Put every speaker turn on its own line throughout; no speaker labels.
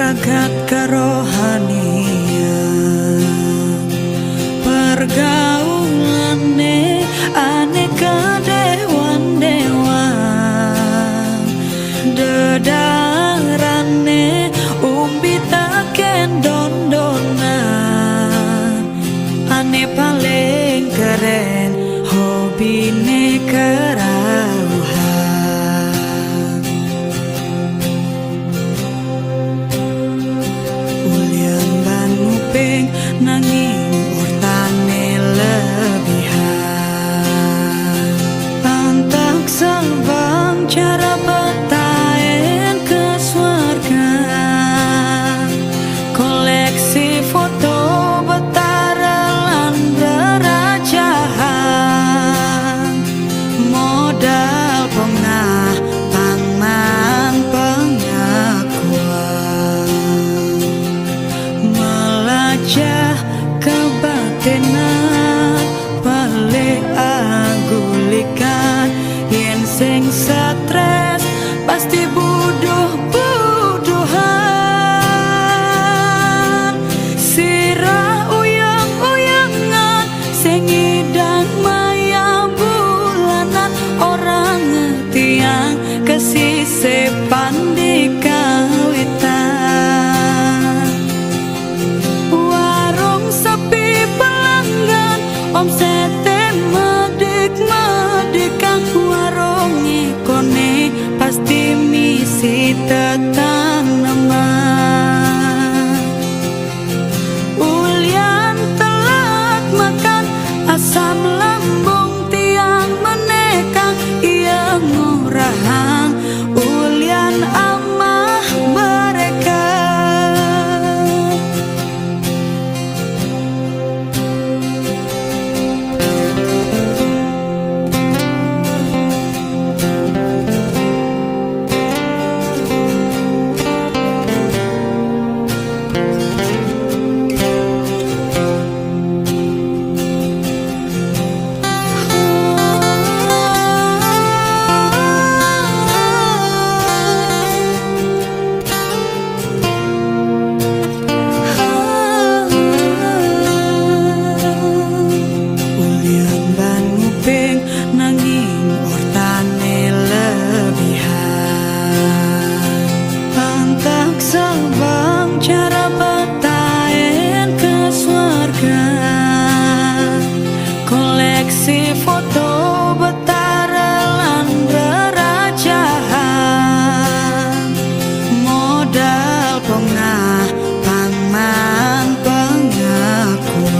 ragat kerohanian, pergaulane aneka dewan-dewan, dedarane umbi taken dondonan, ane paling keren hobine kerawuhan. Ulian ban nguping nanging urtane lebihan, antak sabang cara betaen ke swarga, koleksi foto betara lan berajahan, modal pengah pangman pengakuan, melajah kebatinan balik agulikan, yen sing stres pasti buduh-buduhan, sirah uyang-uyangan sing idang maya bulanan, orang tiang kesise pandikawitan, warung sepi pelanggan omsete medik-medikang, warung ikone pasti misi tetaneman. Ulian telat makan asam lambung tiang menekang, ia ngurahang ulian amah mereka. Ulian ban nguping nanging urtane lebihan, antak sabang cara betaen ke swarga, koleksi foto betara lan berajahan, modal pengah pangman pengakuan,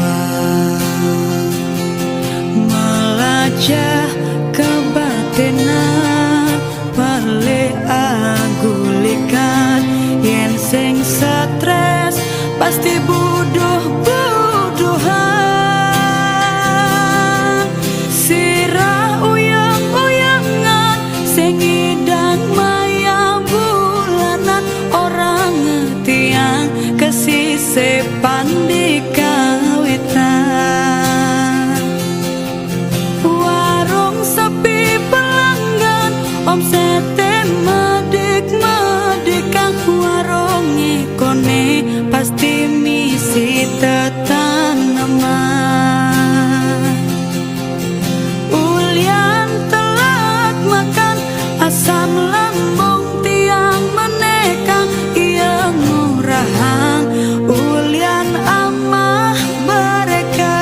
melajah kebatinan balik agulikan, yen sing stres pasti buduh-buduhan, sirah uyang-uyangan sing idang maya bulanan, orang tiang kesise pandikawitan, warung sepi pelanggan omsete medik-medikang, warung ikone pasti misi tetaneman. Ulian telat makan asam lambung tiang menekang, ia ngurahang ulian amah mereka.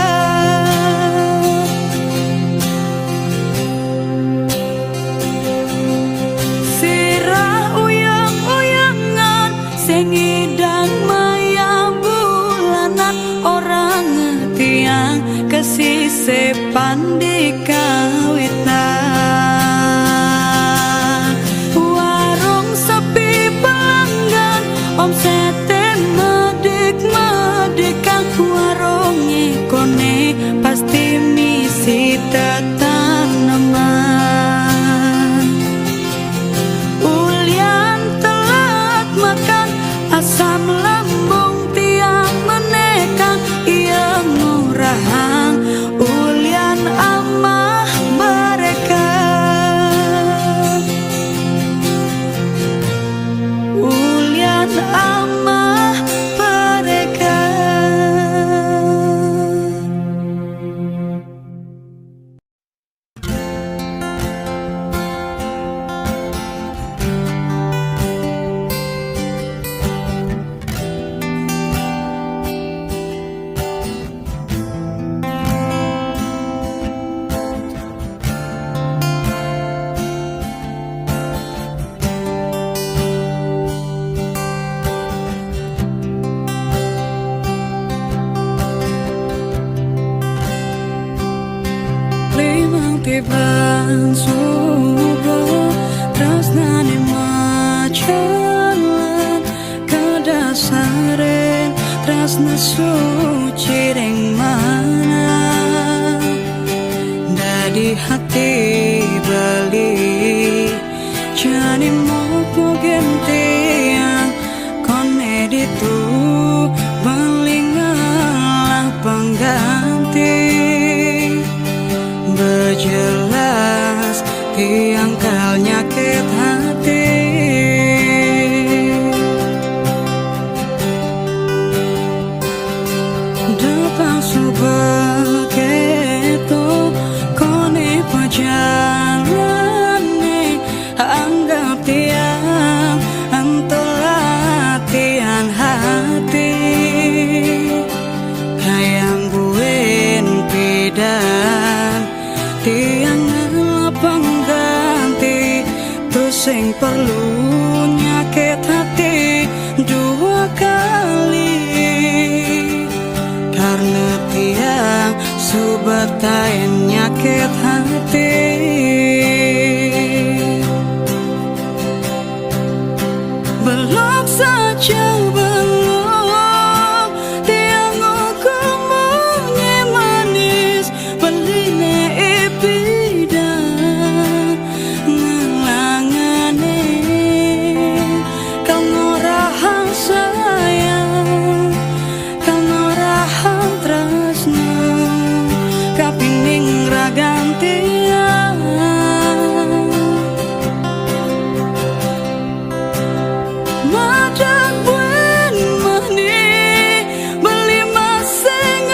diangkal nyakit hati. Depan begitu kone pajalane anggap tiang untuk latihan hati. Hayang buin pidan tiang pengganti tuh sing perlu nyakit hati dua kali. Karena tiang subatain nyakit hati. Belum saja belum tiang ngomongnya manis beline ipidan ngelangane kau ngorahang sayang kau ngorahang tresno kapining ragantian madan buen mani beli masing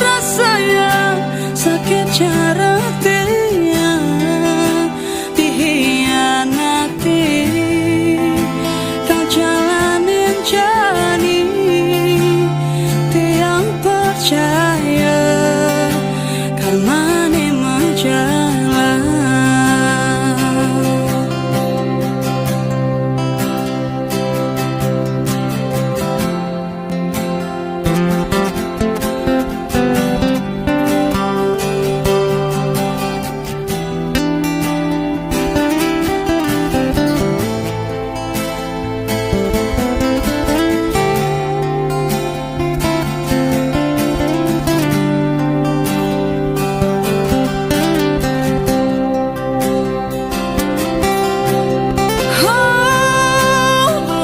rasayang sakit cara tiang dihianati kau jalanin jani tiang percaya karmane majalah.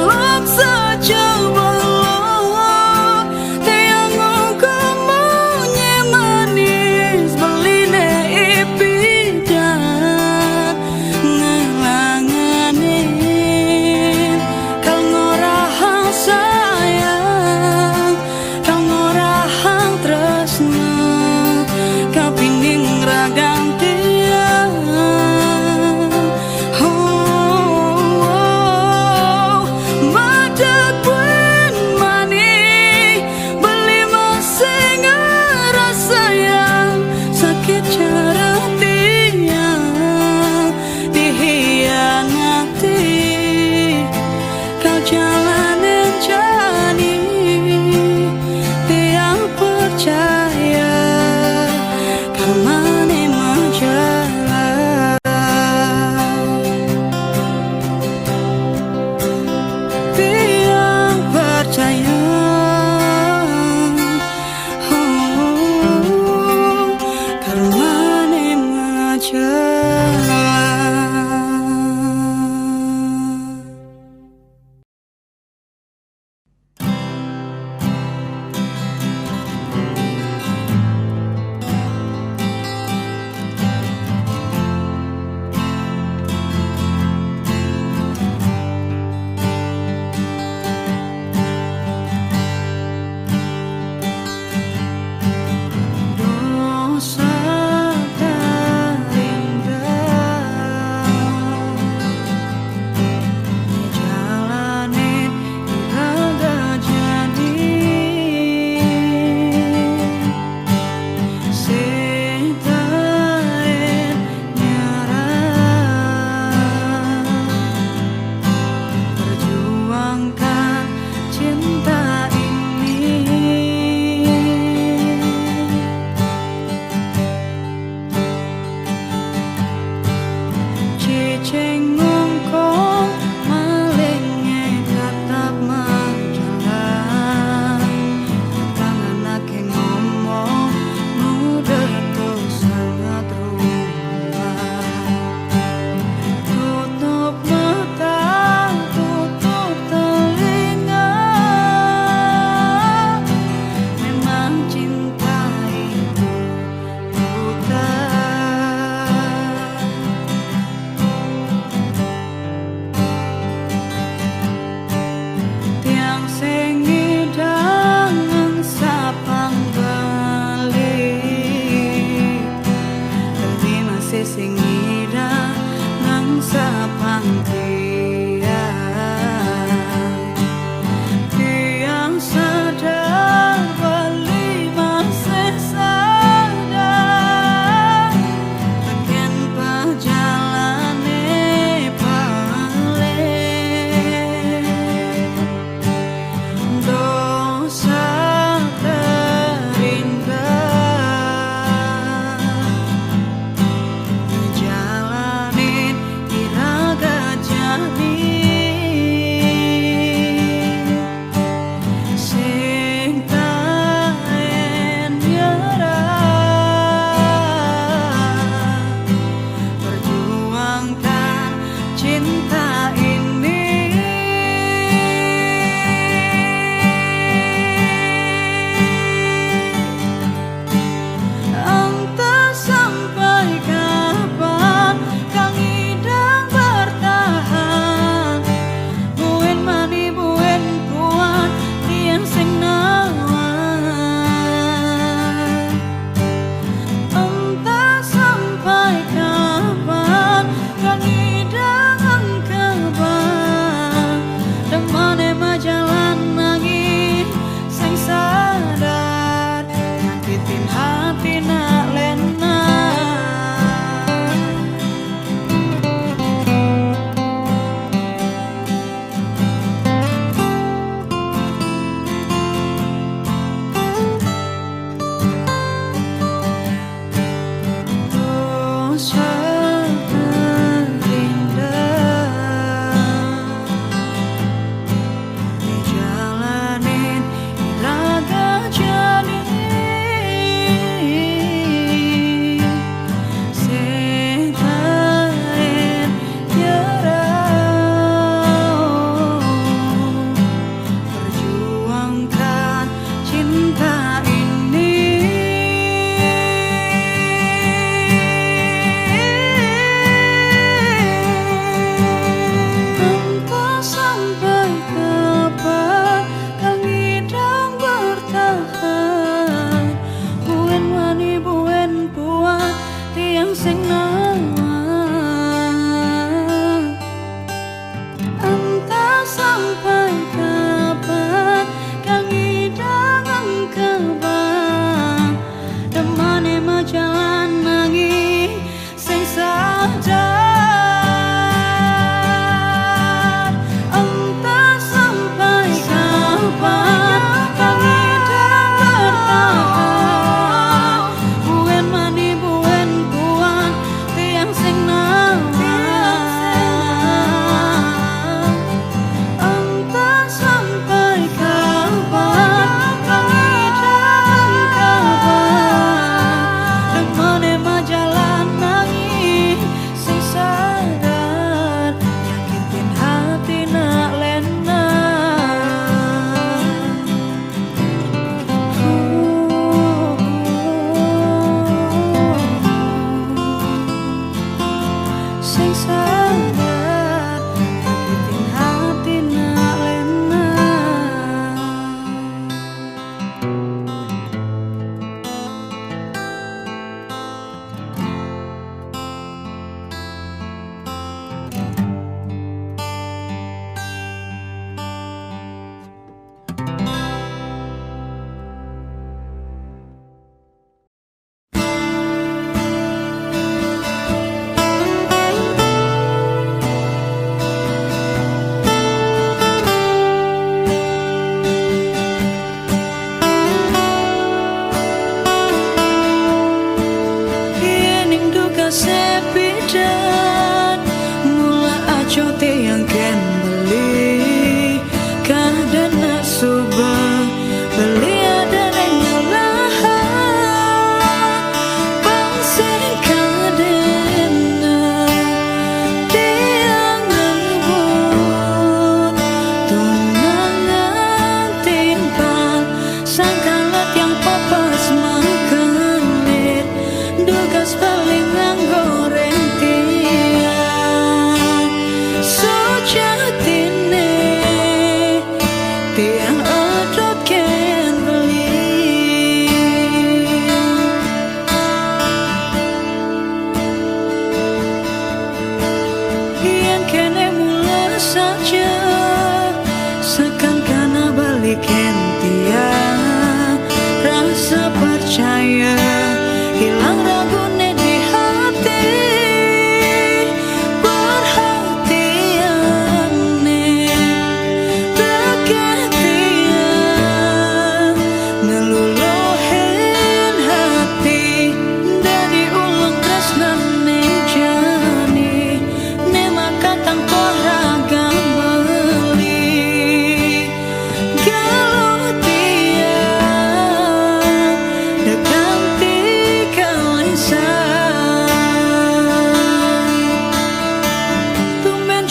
Belum saja belum tiang ngomongnya manis beline ipidan ngelanganin kau ngorahang sayang kau ngorahang tresno kau pining ragantian. Madat buen mani beli masing rasayang sakit cara tiang dihianati kau jalanin jani tiang percaya karmane majalah. Tiang percaya karmane majalah. Dosa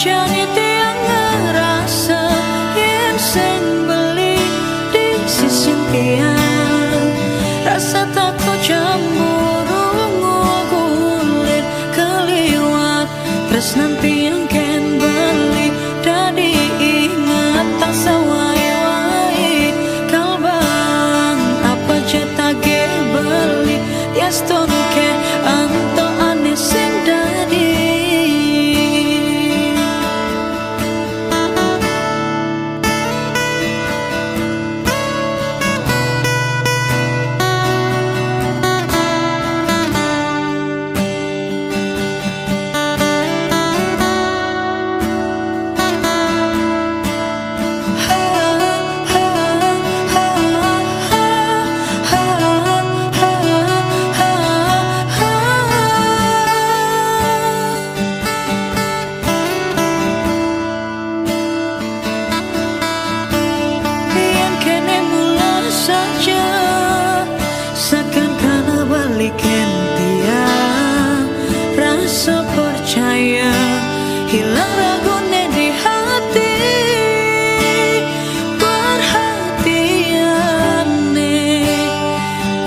jadi tiang ngerasa yen sing beli di sisi tiang rasa takut cemburu ngugulir keliwat terus nanti yang ken beli dadi ingat tak sawai-wai kalbang apa cetage beli tiaston ke anto ane sing dadi rasa percaya hilang ragunya di hati perhatian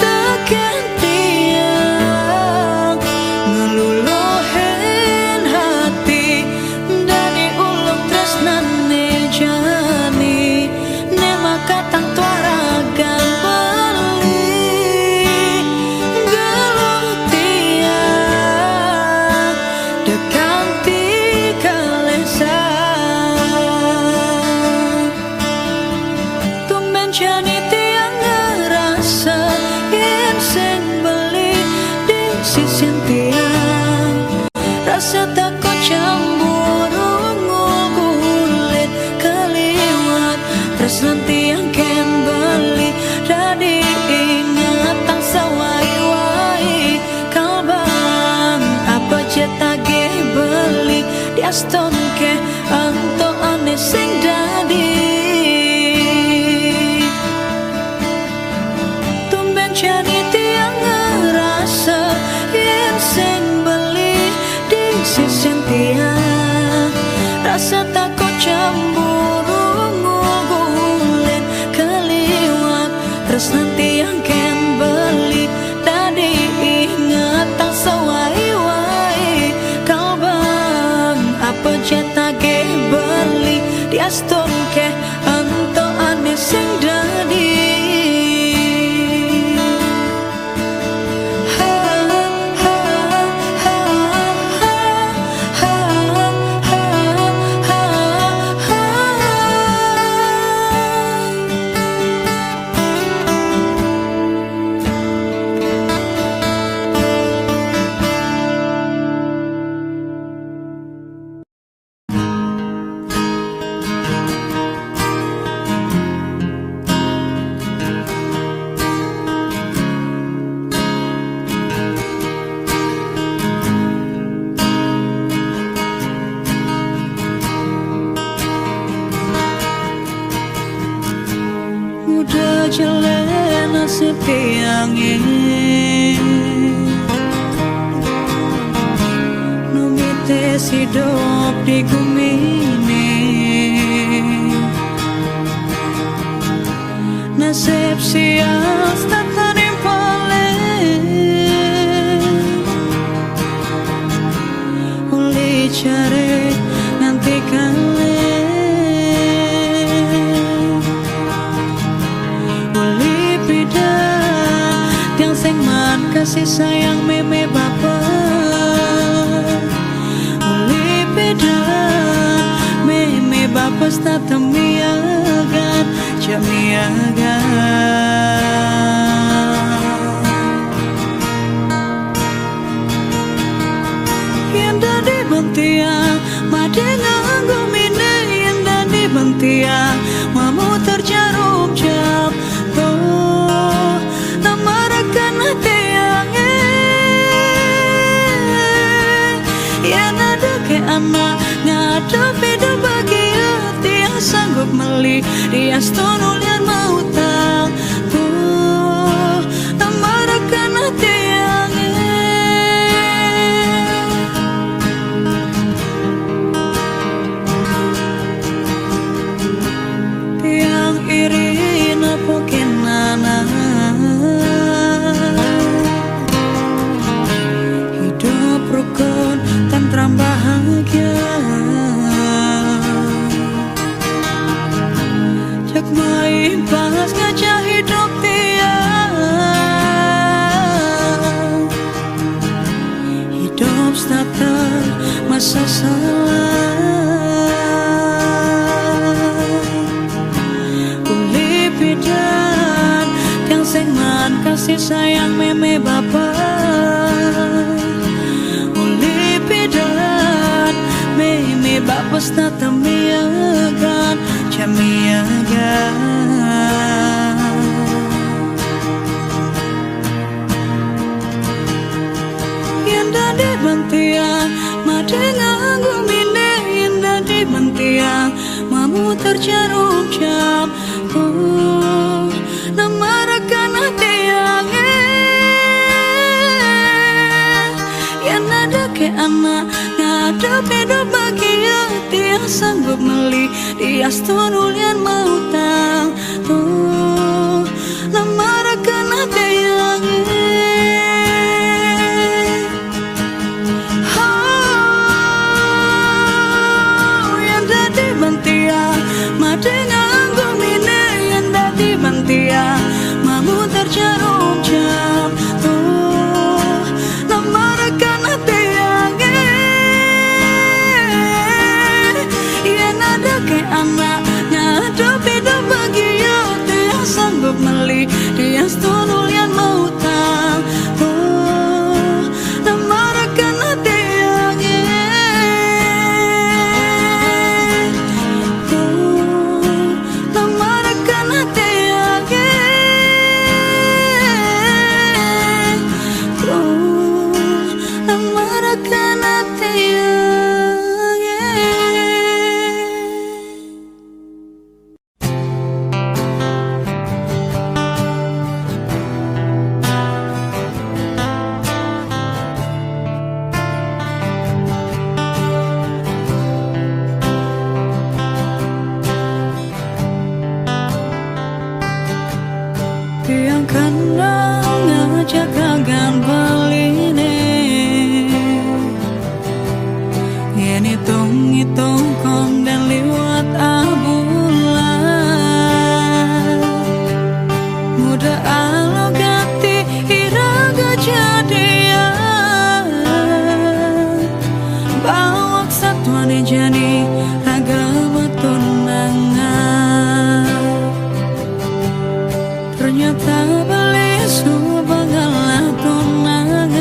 tekan tiang ngeluluhin hati dari ulung tresnane jani ne maka tang tuaragan jadi tiang ngerasa yen sing beli di sisi tiang rasa takut cemburu ngugulit keliwat terus nanti yang ken beli jadi ingat tak sawai-wai kalbang apa cetage beli diaston ke anto ane sing dadi jadi tiang ngerasa yen sing beli di sisi tiang rasa takut cemburu ngugulit keliwat terus nanti yang ken beli dadi ingat tak sawai-wai kalbang apa cetage beli diaston ke anto ane sing dadi udah jalan nasib tiang numite hidup di bumi ini nasib sias tak tanimpale uli cari nanti kali kasih sayang meme bapa uli beda meme bapa sta temiagan yang dadi bentiang made nganggo mine yang dadi bentiang mamu terjarum jam tuh namarakan hati anak ngadepi dah bahagia dia sanggup meli dia stonulian mau tang tuh amarakan hati yang Jelas ngajak hidup tiang, hidup starter masa salah. Uli bidan tiang sengman kasih sayang meme bapak. Uli bidan meme bapak stata miagan camiagan. Yang dadi bantian madengang gumine, yang dadi bantian mamu terjarum jam. Oh, namarakan hati yang yang ada ke anak ngadep hidup bahagia. Dia sanggup meli dia setunulian mau tang. Oh, namarakan hati yang oh, yang dadi bantian madengang gumine, yang dadi bantian mamu terjarum jam. Oh, namarakan hati yang yang ada ke anak ngadep hidup bahagia. Dia sanggup meli dia setunulian mau tang. Oh, namarakan hati yang oh, namarakan hati yang oh, namarakan hati yang tiang kandang ngajak kagan baline. Yen hitung-hitung kon dan liwat abulan. Muda alo ganti iraga jadian. Bawak satuane jani raga betunangan. Ternyata beli subagalah tunangan.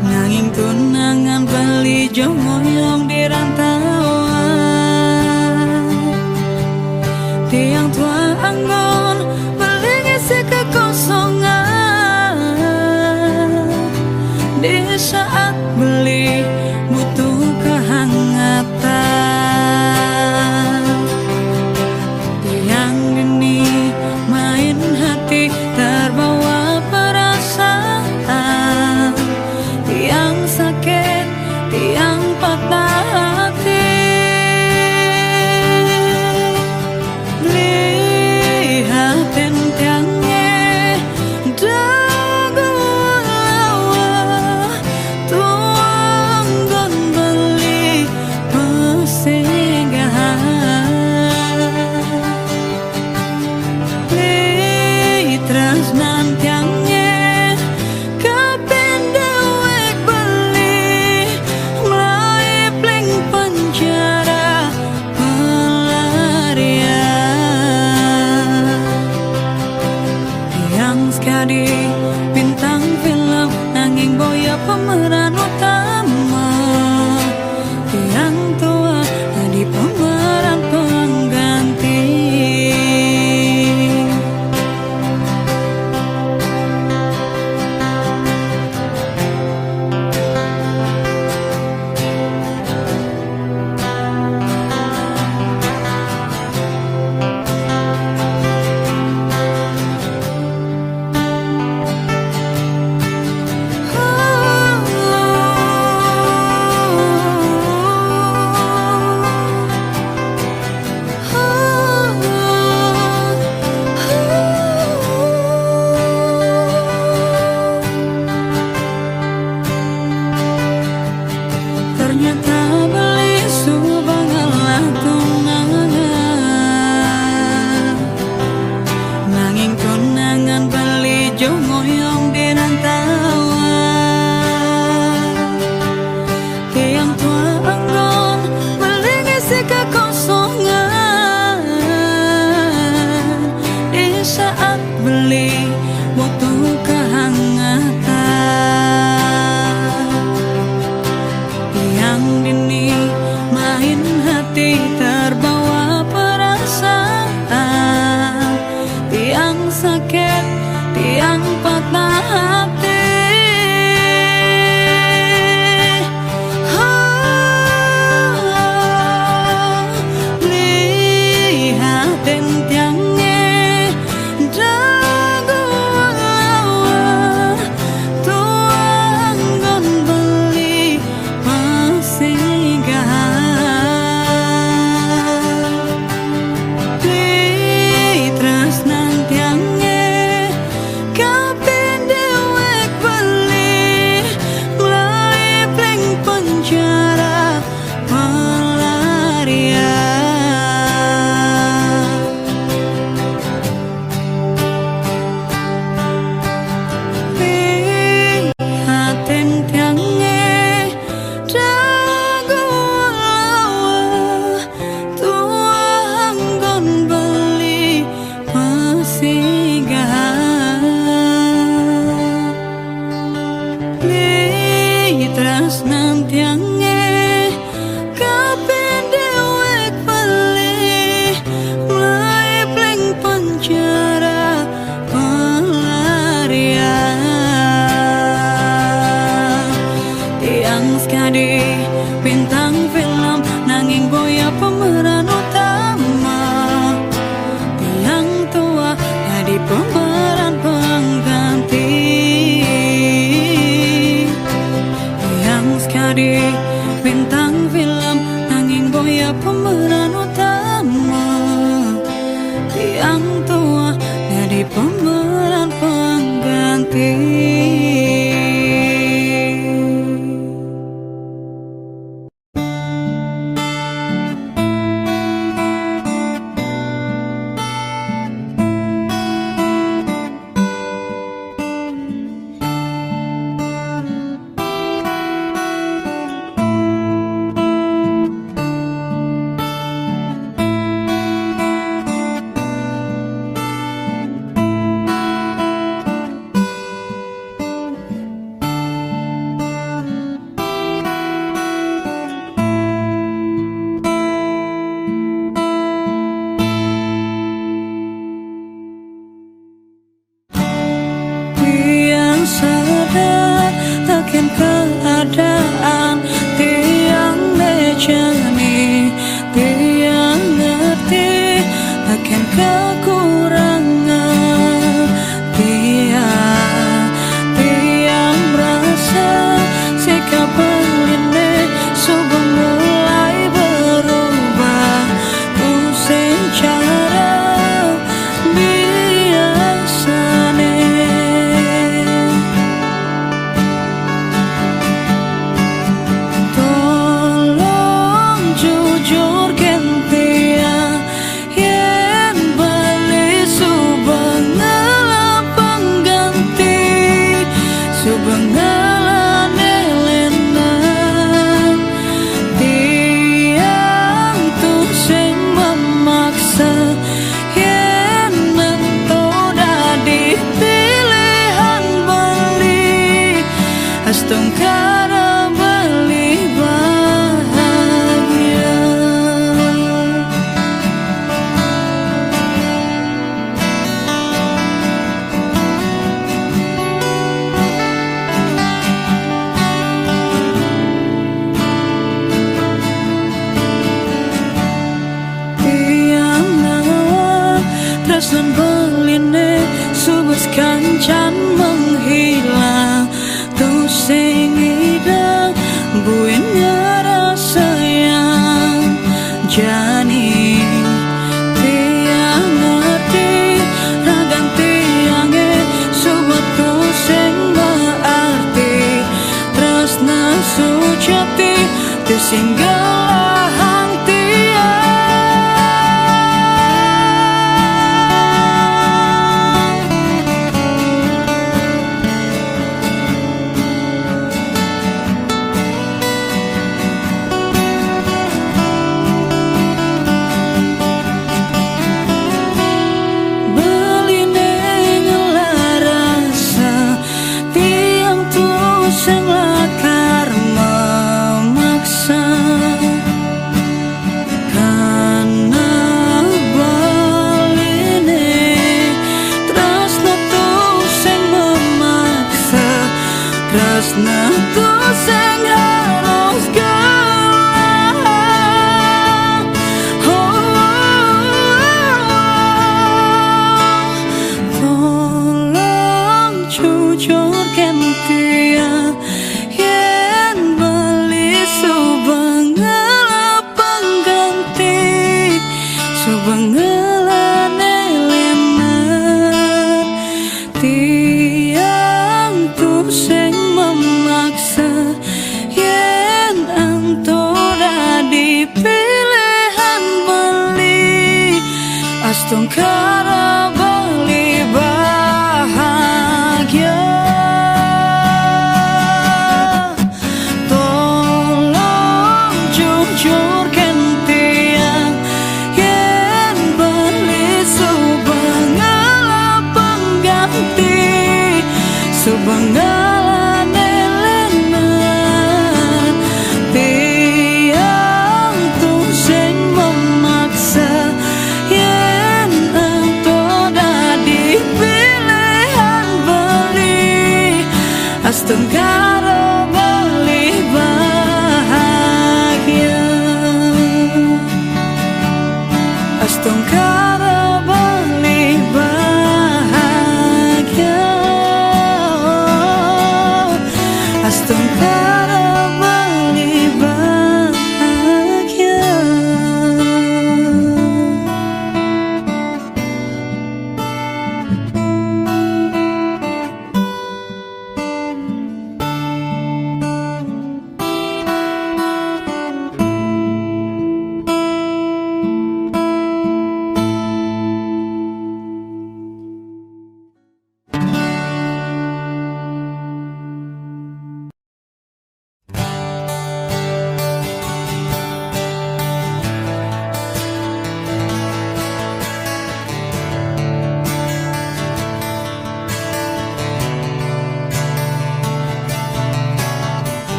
Nanging tunangan beli jomoyong di rantauan. Tiang tua anggon beli ngisi kekosongan. Di saat beli butuh kehangatan. Tiang geni main hati terbawa perasaan. Tiang sakit, tiang patah hati. Lihatin tiangnya dagu lawa. Tuang gon beli pesinggahan. Tresnan tiangnya kapan dewek beli mulai pling penjara pelarian. Yang sekali bintang film nanging boya pemeran utama. Yang tua jadi pemeran pengganti. Ternyata beli subagalah tunangan. tiang tua enggon melingisi kekosongan di saat beli butuh kehangatan. Tiang dini main hati terbawa perasaan, tiang sakit, tiang patah hati. Tresnan tiange kabeh dewek beli mulai pling penjara pelarian. Tiang sekali bintang film nanging boya pemeran utama, tiang tua jadi pemeran pengganti. Sekali bintang film nanging boya pemeran utama, tiang tua jadi pemeran pengganti. Sadar takkan keadaan tiang mejani, tiang ngerti takkan kekurangan tiang merasa sikap beline subuh mulai berubah pusing cara biasane. Astungkara beli bahagia. Tiang nawa tresnan beline subus kancan menghilang. Sing idang buenya rasa yang jani, tiang ngerti ragan tiange sobat tu sing berarti tresna sujati disinggalang tiang. Astungkara beli bahagia. Tolong jujur tiang yen beli subangala pengganti, subangala nelenan tiang tuh sing memaksa yen ento dadi pilihan beli. Astungkara beli bahagia. Astungkara beli bahagia. Astungkara beli bahagia.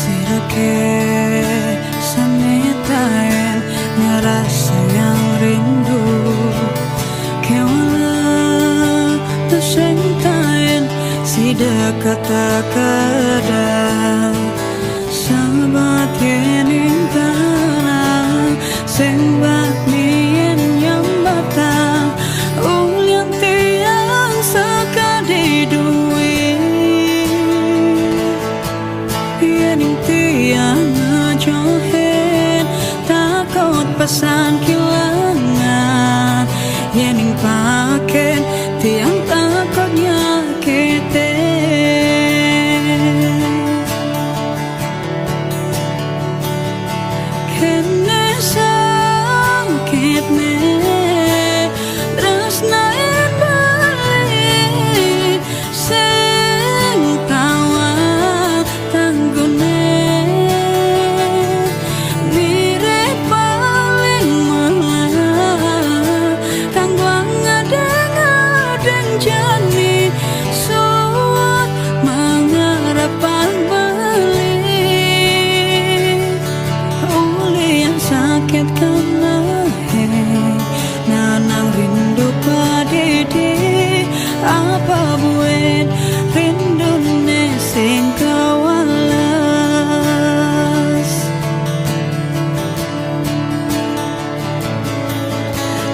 Sirake samitain ngerasa yang rindu, kewala tersentain si dekat tak kadang sahabat yening tanah sembah nien yang batang ulian tiang sakadi duit yening tiang ngejohen takut pesan kilangan yening paken tiang takut nyakitin kene sakitne tresnaen balik sing tawa tanggone mirip paling malah kanggo ngadeng-ngadeng jani suwat mangarapan balik uli yang sakit karena nanang rindu padidi apa buat rindu sing kawalas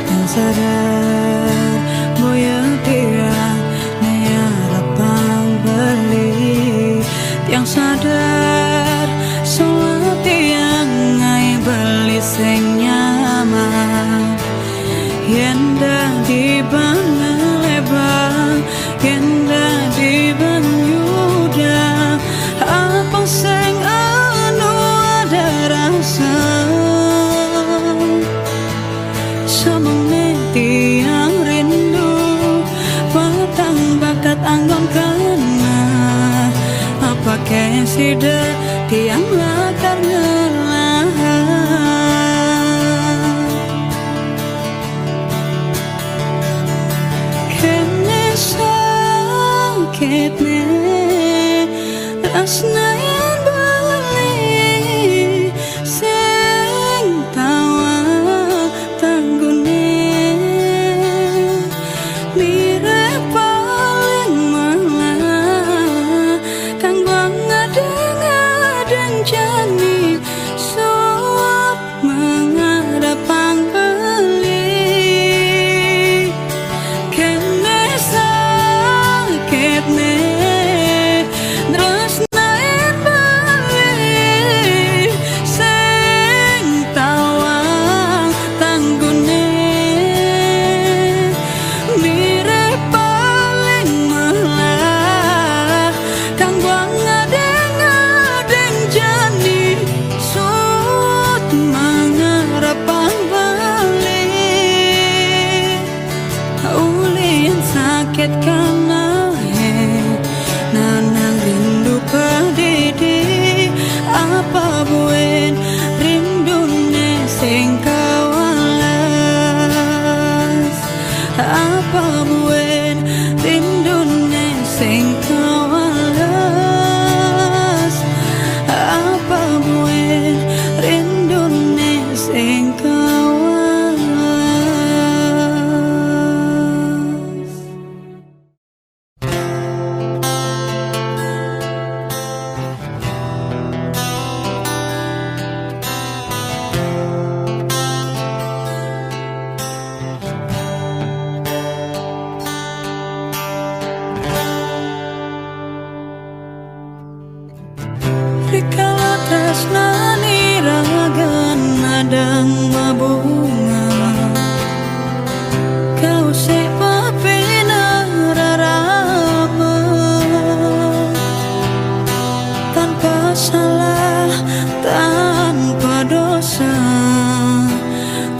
yang sadar boya tiang harapan beli yang sadar soal tiang ngai beli sing nyaman yen di bana lebang yen di banyuda apa sing anu ada rasa semene tiang rindu patang bakat anggon kana apa kesida tiang lakar ngelahan kene sakitne rasnaen balik sing tawa tanggune mirip paling malah kanggo ngadeng-ngadeng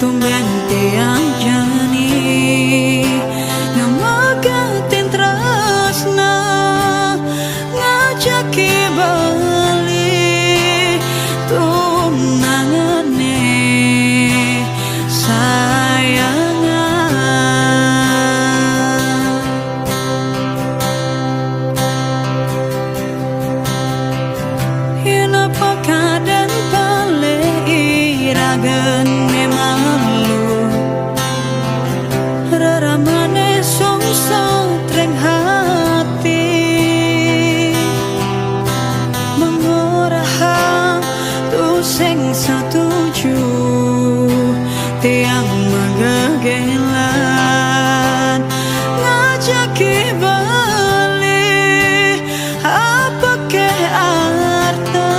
tumben tiang jani ngamagatin tresna ngajaki bali tunangane sayangan yen apa kadan bale iragan malu reramane songso treng hati mengorah tu sing setuju tiang magagelan ngajaki bali apa ke arta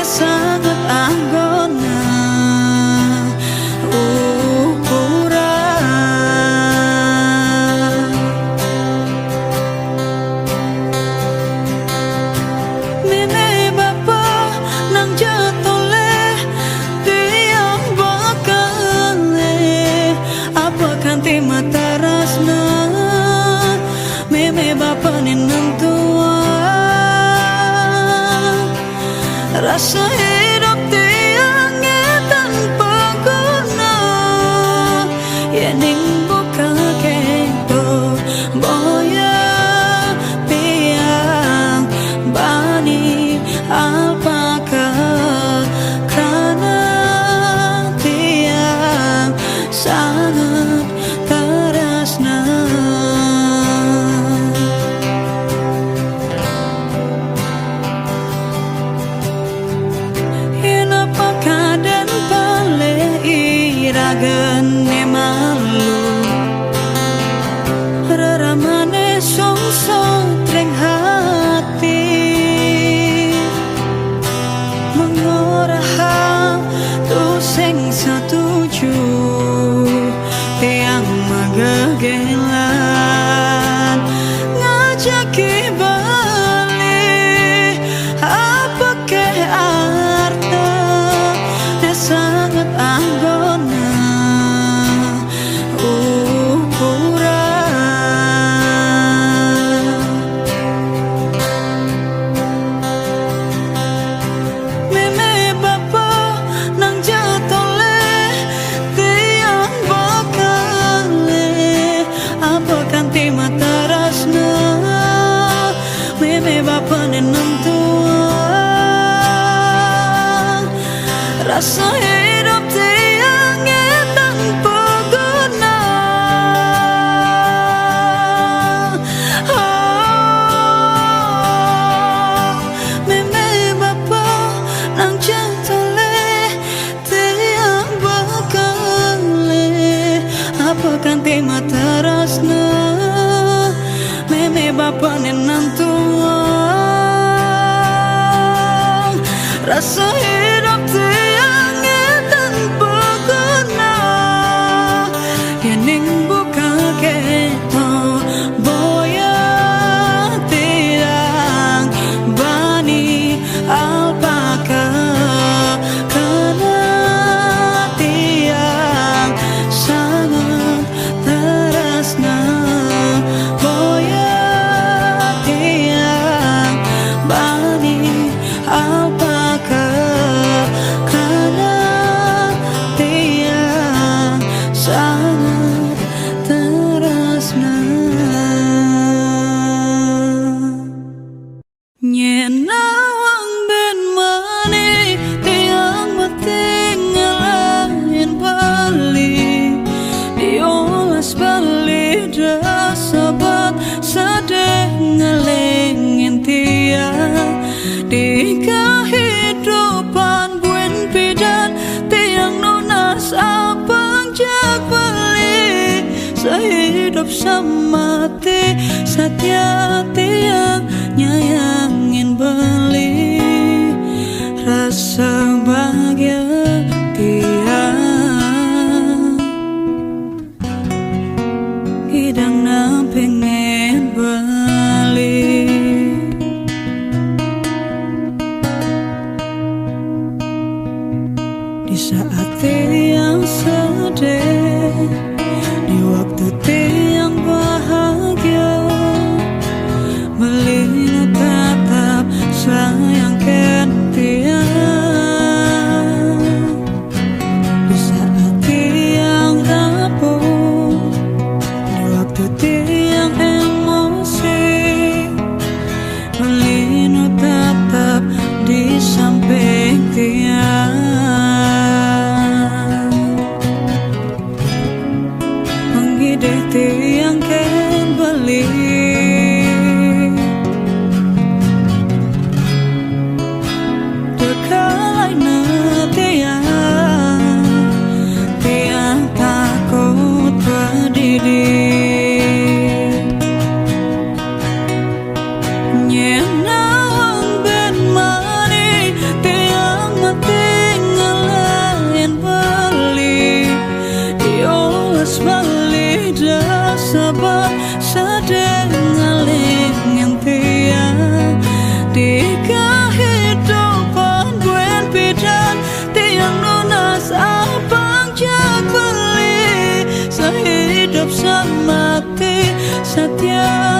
sangat anggona ukuran mene bapa nang jatole tiang bakale apa kanti mata rasna meme bapa nenentua rasa hidup tiang tanpa guna yening buka kento boya tiang bani alpaka karena tiang sangat terasna dan bale iragan malu reramane songso treng hati mengorah tu sing setuju tiang magagelan ngajaki bali apa ke arta sangat anggona ukuran meme bapa nang jatole tiang bakale apa kanti mata rasna meme bapa nenentua rasa hidup tiang tanpa guna meme bapa nang jatole tiang bakale apa kanti mata rasna meme bapa nenentua rasa hidup tiang tanpa guna yening buka keto boya tiang bani alpaka karena tiang sangat terasna boya tiang bani alpaka karena tiang sangat terasna nyenawang ben mani tiang matingalain bali diolas bali dasabat sadeh ngelingin tiang di kehidupan buen pidan tiang nunas abang jak bali sehidup semati setia tiang nyayangin bali rasa bahagia tiang hidang na pengen bali di saat tiang sedih, di waktu tiang bahagia, melinu tetap sayangkan tiang. Di saat tiang rapuh, di waktu tiang emosi, melinu tetap di samping tiang. Mengidih tiang kembali, dekalai na tiang, tiang takut berdiri. Nyenang ben mani tiang mati ngelayan bali, Yolas bali dah sabar sedang ngaling yang tiang di kehidupan buen pidan tiang lunas abang jak beli sehidup semati setia.